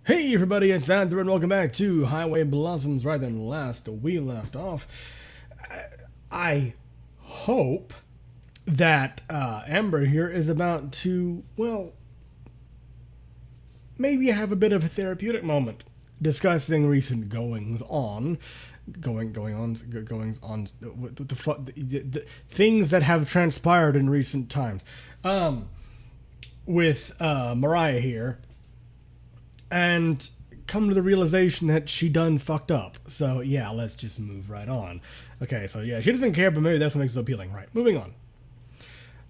Hey everybody, it's Andrew and welcome back to Highway Blossoms. Right then, last we left off, I hope that Amber here is about to, well, maybe have a bit of a therapeutic moment discussing recent goings on, the things that have transpired in recent times, with Mariah here. And come to the realization that she done fucked up. So yeah, let's just move right on. Okay, so yeah, she doesn't care, but maybe that's what makes it appealing. Right, moving on.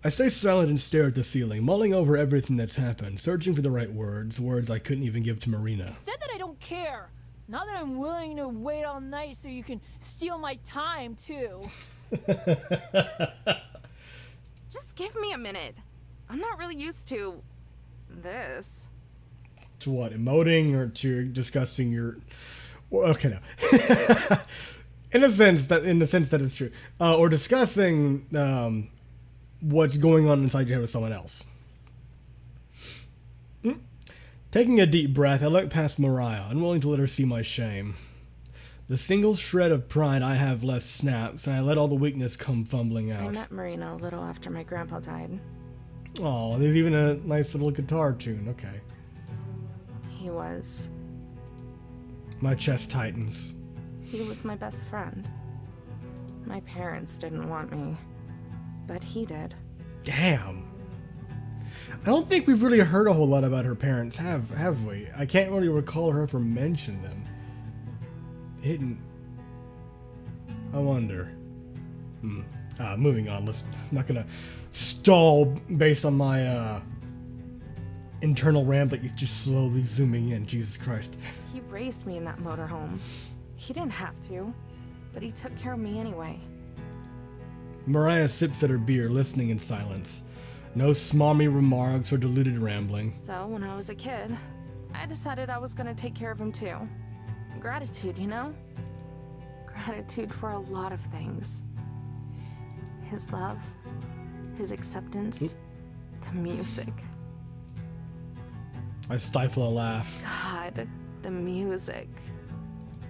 I stay silent and stare at the ceiling, mulling over everything that's happened, searching for the right words I couldn't even give to Marina. I said that I don't care. Not that I'm willing to wait all night so you can steal my time, too. Just give me a minute. I'm not really used to this. To what, emoting or to discussing your... Well, okay, no. in the sense that it's true. Or discussing what's going on inside your head with someone else. Taking a deep breath, I look past Mariah, unwilling to let her see my shame. The single shred of pride I have left snaps, and I let all the weakness come fumbling out. I met Marina a little after my grandpa died. Oh, there's even a nice little guitar tune. Okay. He was. My chest tightens. He was my best friend. My parents didn't want me, but he did. Damn. I don't think we've really heard a whole lot about her parents, have we? I can't really recall her ever mention them. Hidden. I wonder. Moving on. I'm not gonna stall based on my internal rambling. It's just slowly zooming in. Jesus Christ. He raised me in that motorhome. He didn't have to, but he took care of me anyway. Mariah sips at her beer, listening in silence. No smarmy remarks or diluted rambling. So, when I was a kid, I decided I was gonna take care of him too. Gratitude, you know? Gratitude for a lot of things. His love, his acceptance, the music. I stifle a laugh. God, the music.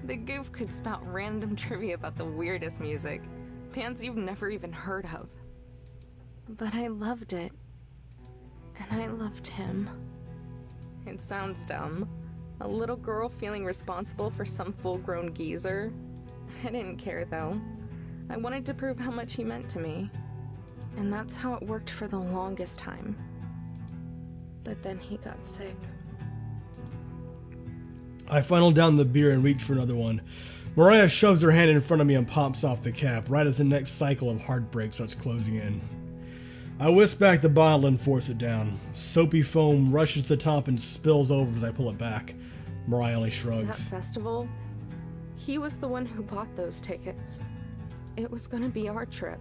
The goof could spout random trivia about the weirdest music, bands you've never even heard of. But I loved it. And I loved him. It sounds dumb. A little girl feeling responsible for some full-grown geezer. I didn't care though. I wanted to prove how much he meant to me. And that's how it worked for the longest time. But then he got sick. I funnel down the beer and reach for another one. Mariah shoves her hand in front of me and pops off the cap, right as the next cycle of heartbreak starts closing in. I whisk back the bottle and force it down. Soapy foam rushes to the top and spills over as I pull it back. Mariah only That shrugs. festival, he was the one who bought those tickets. It was gonna be our trip.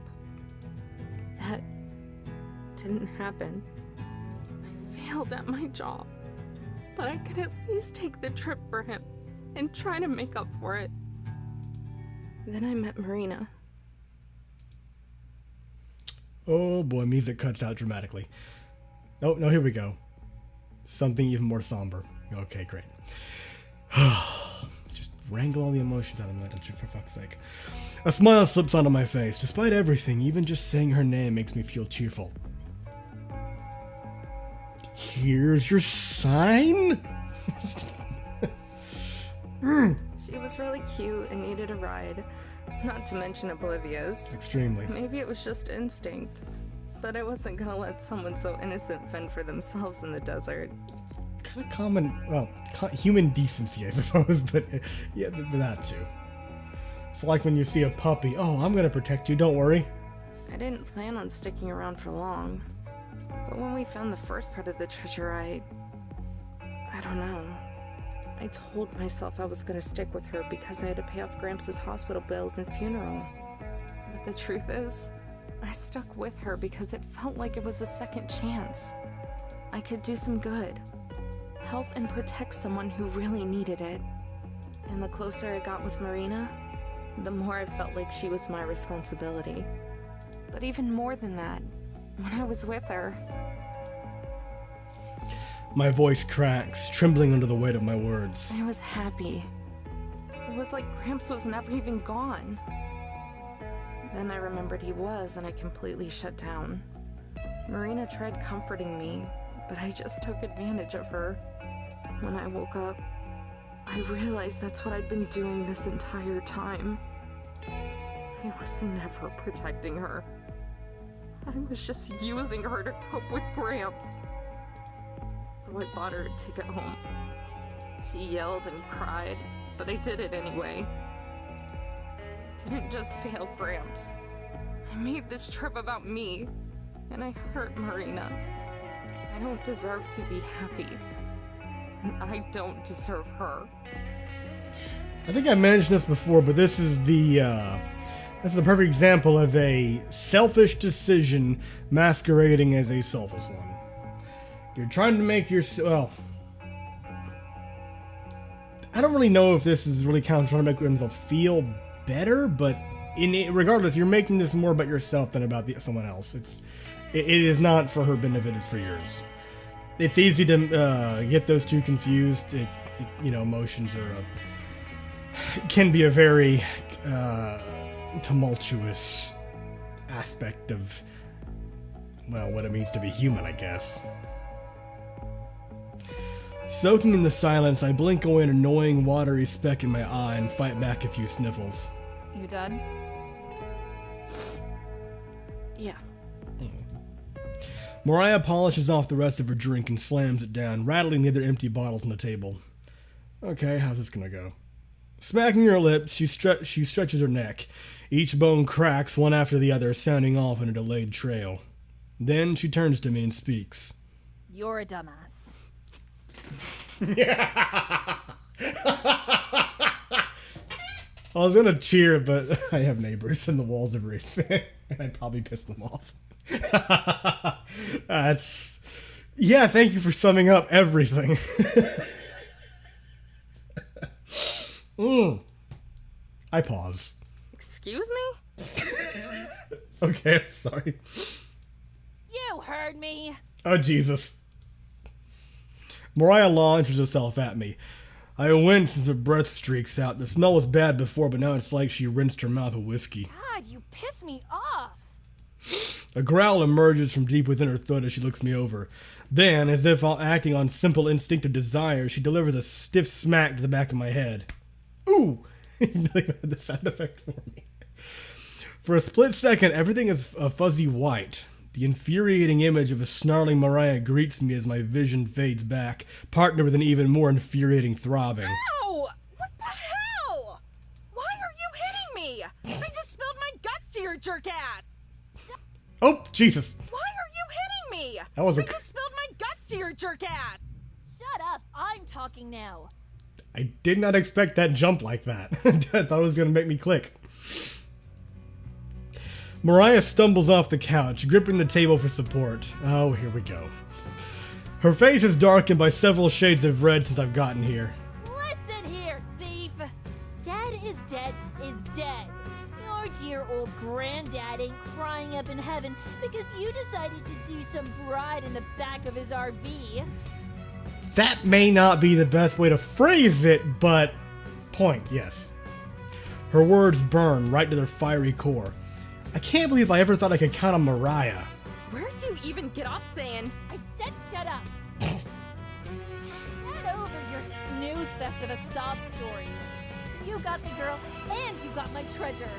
That didn't happen. I failed at my job, but I could at least take the trip for him and try to make up for it. Then I met Marina. Oh boy, music cuts out dramatically. Oh, no, here we go. Something even more somber. Okay, great. Just wrangle all the emotions out of me, don't you, for fuck's sake. A smile slips onto my face. Despite everything, even just saying her name makes me feel cheerful. Here's your sign? She was really cute and needed a ride, not to mention oblivious. Extremely. Maybe it was just instinct, but I wasn't gonna let someone so innocent fend for themselves in the desert. Kind of common, well, human decency, I suppose, but yeah, that too. It's like when you see a puppy. Oh, I'm gonna protect you, don't worry. I didn't plan on sticking around for long, but when we found the first part of the treasure, I don't know. I told myself I was gonna stick with her because I had to pay off Gramps' hospital bills and funeral. But the truth is, I stuck with her because it felt like it was a second chance. I could do some good. Help and protect someone who really needed it. And the closer I got with Marina, the more I felt like she was my responsibility. But even more than that, when I was with her, My voice cracks, trembling under the weight of my words. I was happy. It was like Gramps was never even gone. Then I remembered he was, and I completely shut down. Marina tried comforting me, but I just took advantage of her. When I woke up, I realized that's what I'd been doing this entire time. I was never protecting her. I was just using her to cope with Gramps. So I bought her a ticket home. She yelled and cried, but I did it anyway. I didn't just fail Gramps. I made this trip about me, and I hurt Marina. I don't deserve to be happy, and I don't deserve her. I think I mentioned this before, but this is the perfect example of a selfish decision masquerading as a selfish one. You're trying to make yourself, well, I don't really know if this is really kind of trying to make yourself feel better, but regardless, you're making this more about yourself than about someone else. It is not for her benefit, it's for yours. It's easy to get those two confused. Emotions can be a very tumultuous aspect of, well, what it means to be human, I guess. Soaking in the silence, I blink away an annoying watery speck in my eye and fight back a few sniffles. You done? Yeah. Mariah polishes off the rest of her drink and slams it down, rattling the other empty bottles on the table. Okay, how's this gonna go? Smacking her lips, she stretches her neck. Each bone cracks one after the other, sounding off in a delayed trail. Then she turns to me and speaks. You're a dumbass. I was gonna cheer, but I have neighbors and the walls are raised, and I'd probably piss them off. Yeah, thank you for summing up everything. I pause. Excuse me? Okay, I'm sorry. You heard me. Oh, Jesus. Mariah launches herself at me. I wince as her breath streaks out. The smell was bad before, but now it's like she rinsed her mouth with whiskey. God, you piss me off. A growl emerges from deep within her throat as she looks me over. Then, as if acting on simple instinctive desire, she delivers a stiff smack to the back of my head. Ooh! You really had the sound effect for me. For a split second, everything is a fuzzy white. The infuriating image of a snarling Mariah greets me as my vision fades back, partnered with an even more infuriating throbbing. Ow! What the hell? Why are you hitting me? I just spilled my guts to your jerk-at! Oh, Jesus! Why are you hitting me? That was I just spilled my guts to your jerk-at! Shut up. I'm talking now. I did not expect that jump like that. I thought it was going to make me click. Mariah stumbles off the couch, gripping the table for support. Oh, here we go. Her face is darkened by several shades of red since I've gotten here. Listen here, thief. Dad is dead is dead. Your dear old granddad ain't crying up in heaven because you decided to do some bride in the back of his RV. That may not be the best way to phrase it, but point, yes. Her words burn right to their fiery core. I can't believe I ever thought I could count on Mariah. Where'd you even get off saying? I said shut up. Get over your snooze fest of a sob story. You got the girl and you got my treasure.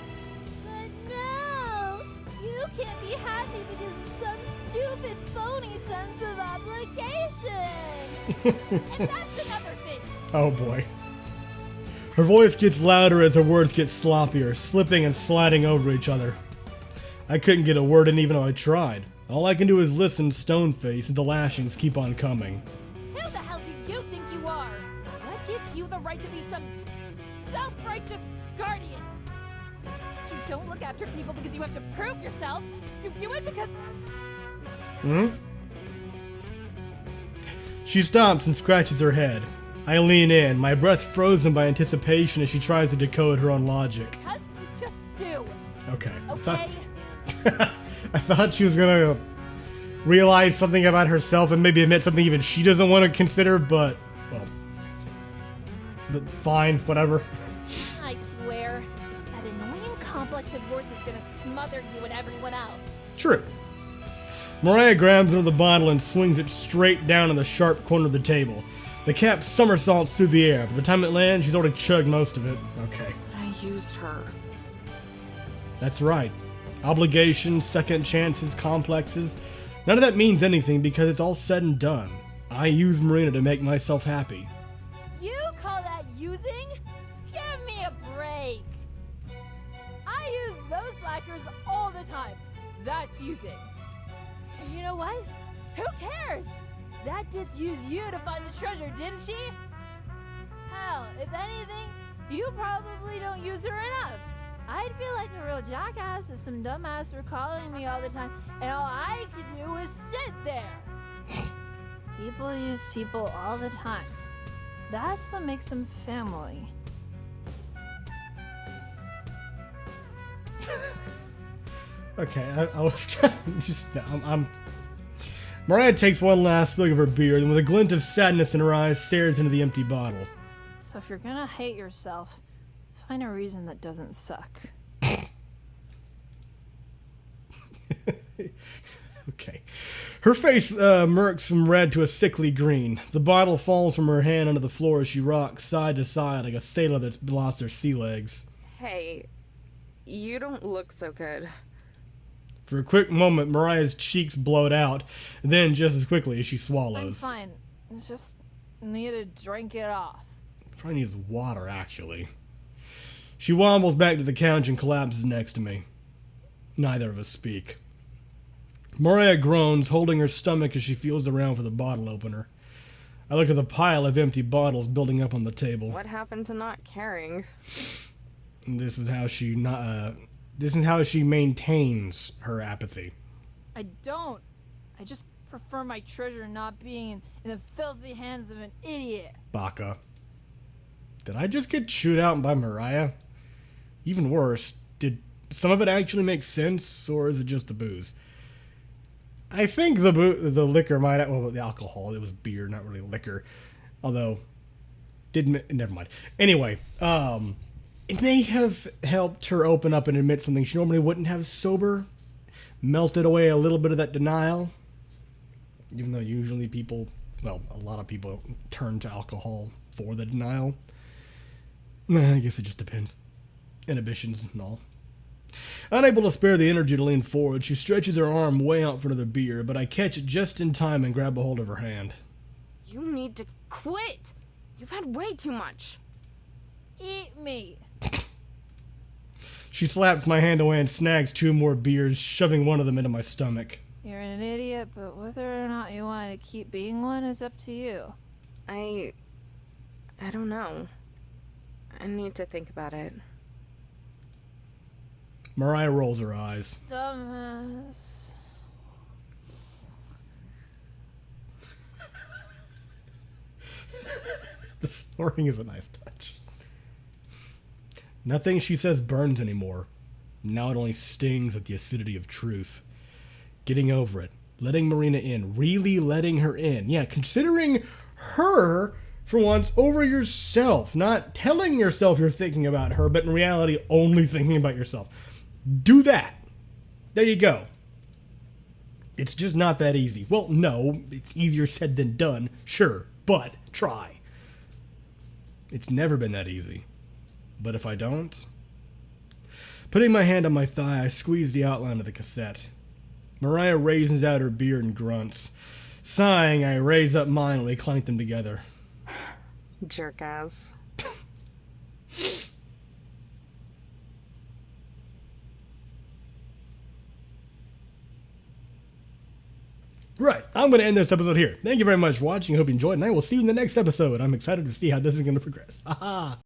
But no, you can't be happy because of some stupid phony sense of obligation. And that's another thing. Oh boy. Her voice gets louder as her words get sloppier, slipping and sliding over each other. I couldn't get a word in even though I tried. All I can do is listen stone-faced and the lashings keep on coming. Who the hell do you think you are? What gives you the right to be some self-righteous guardian? You don't look after people because you have to prove yourself. You do it because... She stops and scratches her head. I lean in, my breath frozen by anticipation as she tries to decode her own logic. Because you just do. Okay. Okay? I thought she was gonna realize something about herself and maybe admit something even she doesn't want to consider, but, well, fine, whatever. I swear, that annoying complex of yours is gonna smother you and everyone else. True. Mariah grabs another bottle and swings it straight down in the sharp corner of the table. The cap somersaults through the air. By the time it lands, she's already chugged most of it. Okay. I used her. That's right. Obligations, second chances, complexes. None of that means anything because it's all said and done. I use Marina to make myself happy. You call that using? Give me a break. I use those slackers all the time. That's using. And you know what? Who cares? That just used you to find the treasure, didn't she? Hell, if anything, you probably don't use her enough. I'd feel like a real jackass if some dumbass were calling me all the time and all I could do was sit there. People use people all the time. That's what makes them family. Okay, I was trying to just... I'm... Mariah takes one last swig of her beer, then with a glint of sadness in her eyes, stares into the empty bottle. So if you're gonna hate yourself, find a reason that doesn't suck. Okay. Her face murks from red to a sickly green. The bottle falls from her hand onto the floor as she rocks side to side like a sailor that's lost her sea legs. Hey, you don't look so good. For a quick moment, Mariah's cheeks blowed out, then just as quickly as she I'm swallows. fine. Just need to drink it off. Probably needs water, actually. She wobbles back to the couch and collapses next to me. Neither of us speak. Mariah groans, holding her stomach as she feels around for the bottle opener. I look at the pile of empty bottles building up on the table. What happened to not caring? And this is how she maintains her apathy. I don't. I just prefer my treasure not being in the filthy hands of an idiot. Baka. Did I just get chewed out by Mariah? Even worse, did some of it actually make sense, or is it just the booze? I think the liquor might have, well, the alcohol, it was beer, not really liquor. Although, never mind. Anyway, it may have helped her open up and admit something she normally wouldn't have sober. Melted away a little bit of that denial. Even though usually people, well, a lot of people turn to alcohol for the denial. I guess it just depends. Inhibitions and all. Unable to spare the energy to lean forward, she stretches her arm way out for another beer, but I catch it just in time and grab a hold of her hand. You need to quit! You've had way too much. Eat me. She slaps my hand away and snags 2 more beers, shoving one of them into my stomach. You're an idiot, but whether or not you want to keep being one is up to you. I don't know. I need to think about it. Mariah rolls her eyes. Dumbass. The snoring is a nice touch. Nothing she says burns anymore. Now it only stings with the acidity of truth. Getting over it. Letting Marina in. Really letting her in. Yeah, considering her, for once, over yourself. Not telling yourself you're thinking about her, but in reality, only thinking about yourself. Do that. There you go. It's just not that easy. Well, no. It's easier said than done. Sure. But try. It's never been that easy. But if I don't... Putting my hand on my thigh, I squeeze the outline of the cassette. Mariah raisins out her beer and grunts. Sighing, I raise up mine and we clank them together. Jerk-ass. Right, I'm going to end this episode here. Thank you very much for watching. I hope you enjoyed, and I will see you in the next episode. I'm excited to see how this is going to progress. Aha!